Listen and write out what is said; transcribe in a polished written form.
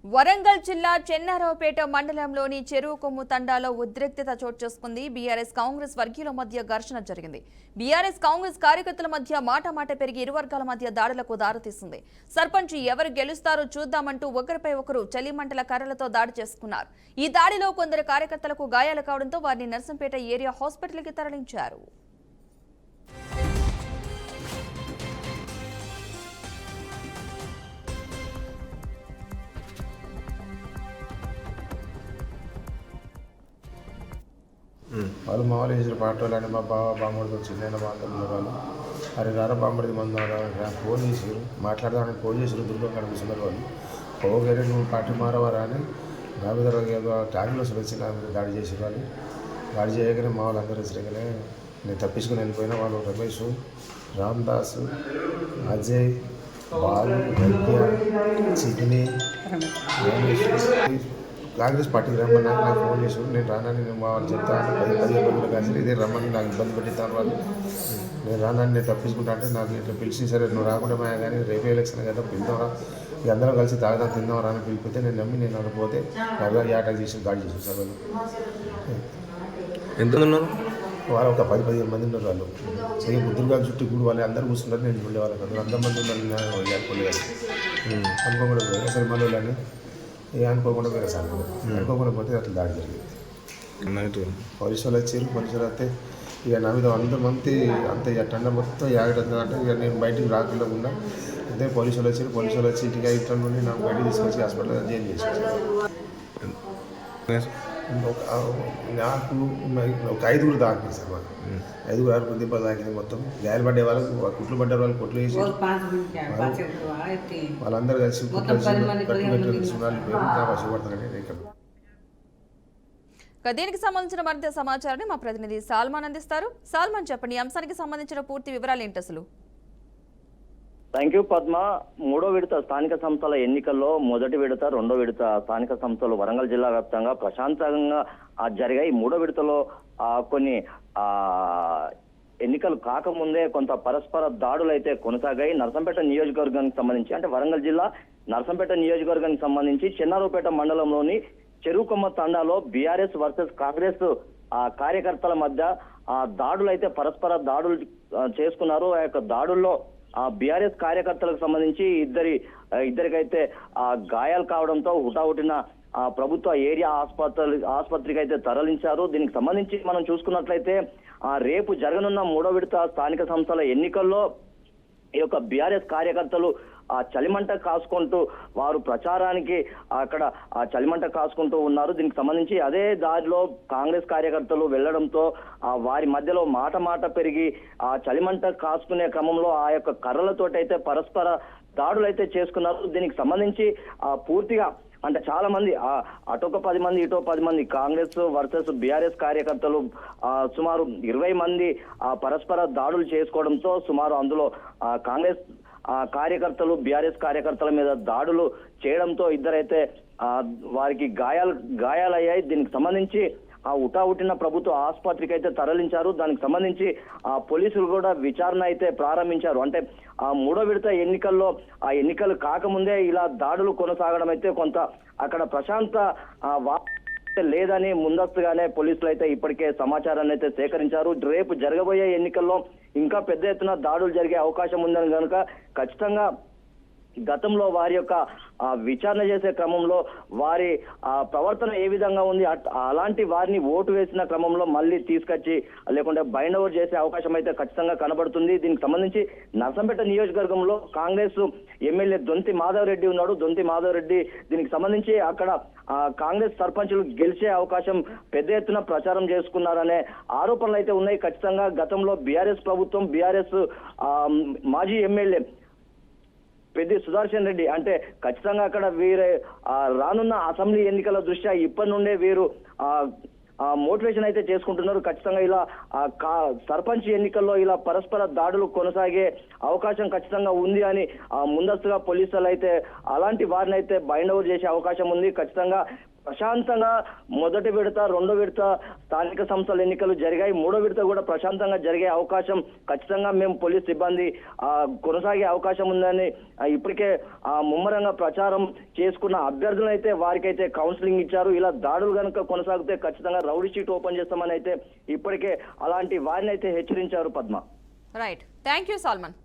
వరంగల్ జిల్లా చెన్నారావుపేట మండలంలోని చెరువు కొమ్ము తండాలో ఉద్రిక్తత చోటు చేసుకుంది. బీఆర్ఎస్ కాంగ్రెస్ వర్గీయుల మధ్య ఘర్షణ జరిగింది. బీఆర్ఎస్ కాంగ్రెస్ కార్యకర్తల మధ్య మాట పెరిగి ఇరు వర్గాల మధ్య దాడులకు దారితీసింది. సర్పంచ్ ఎవరు గెలుస్తారో చూద్దామంటూ ఒకరిపై ఒకరు చలిమంటల కర్రలతో దాడి చేసుకున్నారు. ఈ దాడిలో కొందరు కార్యకర్తలకు గాయాలు కావడంతో వారిని నర్సంపేట ఏరియా హాస్పిటల్కి తరలించారు. వాళ్ళు మామూలు చేసిన పాట వాళ్ళు మా బావ బామ్మడితో చిన్న బాగుంటుంది వాళ్ళు అరే రారా బామ్మడిది మంది ఫోన్ చేసారు మాట్లాడదామని ఫోన్ చేసారు దుర్గం కనిపిస్తున్నారు వాళ్ళు పోగరే నువ్వు పార్టీ మారవారా అని నా మీద ట్యాంక్లో వచ్చి నా మీద దాడి చేసారు వాళ్ళు దాడి చేయగానే మా వాళ్ళు అందరూ వచ్చాకనే నేను తప్పించుకుని వెళ్ళిపోయినా వాళ్ళు రమేష్ రామ్దాస్ అజయ్ బాలు వైద్య చిగిని కాంగ్రెస్ పార్టీకి రమ్మని నాకు ఫోన్ చేసి నేను రానని నేను వాళ్ళు చెప్తాను 10 రోజులు కలిసి ఇదే రమ్మని నాకు ఇబ్బంది పెట్టిస్తాను వాళ్ళు నేను రానని నేను తప్పించుకుంటా అంటే నాకు ఇట్లా పిలిచి సరే నువ్వు రాకుండా మాయా కానీ రేపు ఎలక్షన్ కదా పిలుదాంరా ఇక అందరం కలిసి తాగుదాం తిందాం అని పిలిపితే నేను నమ్మి నేను అనుకోతే ఎవరు అటాక్ చేసి దాడి చేసి సార్ వాళ్ళు ఎంత ఉన్నారు వాళ్ళు ఒక 10-15 మంది ఉన్నారు వాళ్ళు సరే బుద్ధులుగా చుట్టూ కూడా వాళ్ళు అందరూ కూర్చున్నారు నేను ఉండే వాళ్ళకి అందరూ 100 మంది ఉన్నారు అనుకోకుండా పోయి సరే మన వాళ్ళని ఏ అనుకోకుండా పోయినా సార్ అనుకోకుండా పోతే అట్లా దాడి జరిగింది. పోలీసు వాళ్ళు వచ్చారు పోలీసు వాళ్ళు వస్తే ఇక నా మీద 100 మంది అంత ఇక టండ మొత్తం అంటే ఇక నేను బయటికి రాకుండా ఉన్నా అదే పోలీసు వాళ్ళు వచ్చారు పోలీసు వాళ్ళు వచ్చి ఇంటికి ఇట్లా నుండి నాకు బయటికి తీసుకొచ్చి హాస్పిటల్లో జాయిన్ చేశారు. నాకు ఒక 5 దాకింది సార్ మాకు 5-6 దెబ్బలు దాకింది మొత్తం గాయాలు పడ్డే వాళ్ళకు కుట్లు పడ్డే వాళ్ళు కుట్లు వేసి వాళ్ళందరూ కలిసి దీనికి సంబంధించిన మరింత సమాచారాన్ని మా ప్రతినిధి సాల్మాన్ అందిస్తారు. సాల్మాన్ చెప్పండి, ఈ అంశానికి సంబంధించిన పూర్తి వివరాలు ఏంటి అసలు? Thank you Padma. 3వ విడత స్థానిక సంస్థల ఎన్నికల్లో మొదటి విడత 2వ విడత స్థానిక సంస్థలు వరంగల్ జిల్లా వ్యాప్తంగా ప్రశాంతంగా జరిగాయి. 3వ విడతలో కొన్ని ఎన్నికలు కాకముందే కొంత పరస్పర దాడులు అయితే కొనసాగాయి. నర్సంపేట నియోజకవర్గానికి సంబంధించి అంటే వరంగల్ జిల్లా నర్సంపేట నియోజకవర్గానికి సంబంధించి చెన్నారావుపేట మండలంలోని చెరువుకొమ్మ తండాలో బీఆర్ఎస్ వర్సెస్ కాంగ్రెస్ కార్యకర్తల మధ్య దాడులు అయితే పరస్పర దాడులు చేసుకున్నారు. ఆ యొక్క దాడుల్లో బీఆర్ఎస్ కార్యకర్తలకు సంబంధించి ఇద్దరికైతే గాయాలు కావడంతో హుటాహుటిన ప్రభుత్వ ఏరియా ఆసుపత్రికి అయితే తరలించారు. దీనికి సంబంధించి మనం చూసుకున్నట్లయితే రేపు జరగనున్న 3వ విడత స్థానిక సంస్థల ఎన్నికల్లో ఈ యొక్క బీఆర్ఎస్ కార్యకర్తలు చలిమంట కాసుకుంటూ వారు ప్రచారానికి అక్కడ చలిమంట కాసుకుంటూ ఉన్నారు. దీనికి సంబంధించి అదే దారిలో కాంగ్రెస్ కార్యకర్తలు వెళ్లడంతో వారి మధ్యలో మాట పెరిగి చలిమంట కాసుకునే క్రమంలో ఆ యొక్క కర్రలతోటైతే పరస్పర దాడులు అయితే చేసుకున్నారు. దీనికి సంబంధించి పూర్తిగా అంటే చాలా మంది అటొక 10 మంది ఇటో 10 మంది కాంగ్రెస్ వర్సెస్ బీఆర్ఎస్ కార్యకర్తలు సుమారు 20 మంది పరస్పర దాడులు చేసుకోవడంతో సుమారు అందులో కాంగ్రెస్ కార్యకర్తలు బీఆర్ఎస్ కార్యకర్తల మీద దాడులు చేయడంతో ఇద్దరైతే వారికి గాయాలయ్యాయి. దీనికి సంబంధించి హుటాహుటిన ప్రభుత్వ ఆసుపత్రికి అయితే తరలించారు. దానికి సంబంధించి పోలీసులు కూడా విచారణ అయితే ప్రారంభించారు. అంటే 3వ విడత ఎన్నికల్లో ఎన్నికలు కాకముందే ఇలా దాడులు కొనసాగడం అయితే కొంత అక్కడ ప్రశాంత లేదని ముందస్తుగానే పోలీసులు అయితే ఇప్పటికే సమాచారాన్ని అయితే సేకరించారు. రేపు జరగబోయే ఎన్నికల్లో ఇంకా పెద్ద ఎత్తున దాడులు జరిగే అవకాశం ఉందని కనుక ఖచ్చితంగా గతంలో వారి యొక్క విచారణ చేసే క్రమంలో వారి ప్రవర్తన ఏ విధంగా ఉంది అలాంటి వారిని ఓటు వేసిన క్రమంలో మళ్ళీ తీసుకొచ్చి లేకుంటే బైండ్ ఓవర్ చేసే అవకాశం అయితే ఖచ్చితంగా కనబడుతుంది. దీనికి సంబంధించి నర్సంపేట నియోజకవర్గంలో కాంగ్రెస్ ఎమ్మెల్యే దొంతి మాధవ్ రెడ్డి ఉన్నాడు. దొంతి మాధవ్ రెడ్డి దీనికి సంబంధించి అక్కడ కాంగ్రెస్ సర్పంచులు గెలిచే అవకాశం పెద్ద ఎత్తున ప్రచారం చేసుకున్నారనే ఆరోపణలు అయితే ఉన్నాయి. ఖచ్చితంగా గతంలో బీఆర్ఎస్ ప్రభుత్వం బీఆర్ఎస్ మాజీ ఎమ్మెల్యే పెద్ది సుదర్శన్ రెడ్డి అంటే ఖచ్చితంగా అక్కడ వీరే రానున్న అసెంబ్లీ ఎన్నికల దృష్ట్యా ఇప్పటి నుండే వీరు మోటివేషన్ అయితే చేసుకుంటున్నారు. ఖచ్చితంగా ఇలా సర్పంచ్ ఎన్నికల్లో ఇలా పరస్పర దాడులు కొనసాగే అవకాశం ఖచ్చితంగా ఉంది అని ముందస్తుగా పోలీసులు అయితే అలాంటి వారిని అయితే బైండ్ ఓవర్ చేసే అవకాశం ఉంది. ఖచ్చితంగా ప్రశాంతంగా మొదటి విడత రెండో విడత స్థానిక సంస్థల ఎన్నికలు జరిగాయి, మూడో విడత కూడా ప్రశాంతంగా జరిగే అవకాశం ఖచ్చితంగా మేము పోలీస్ సిబ్బంది కొనసాగే అవకాశం ఉందని ఇప్పటికే ముమ్మరంగా ప్రచారం చేసుకున్న అభ్యర్థులు అయితే వారికైతే కౌన్సిలింగ్ ఇచ్చారు. ఇలా దాడులు కనుక కొనసాగితే ఖచ్చితంగా రౌడీ షీట్ ఓపెన్ చేస్తామని అయితే ఇప్పటికే అలాంటి వారిని అయితే హెచ్చరించారు. Padma. Right, thank you salmon.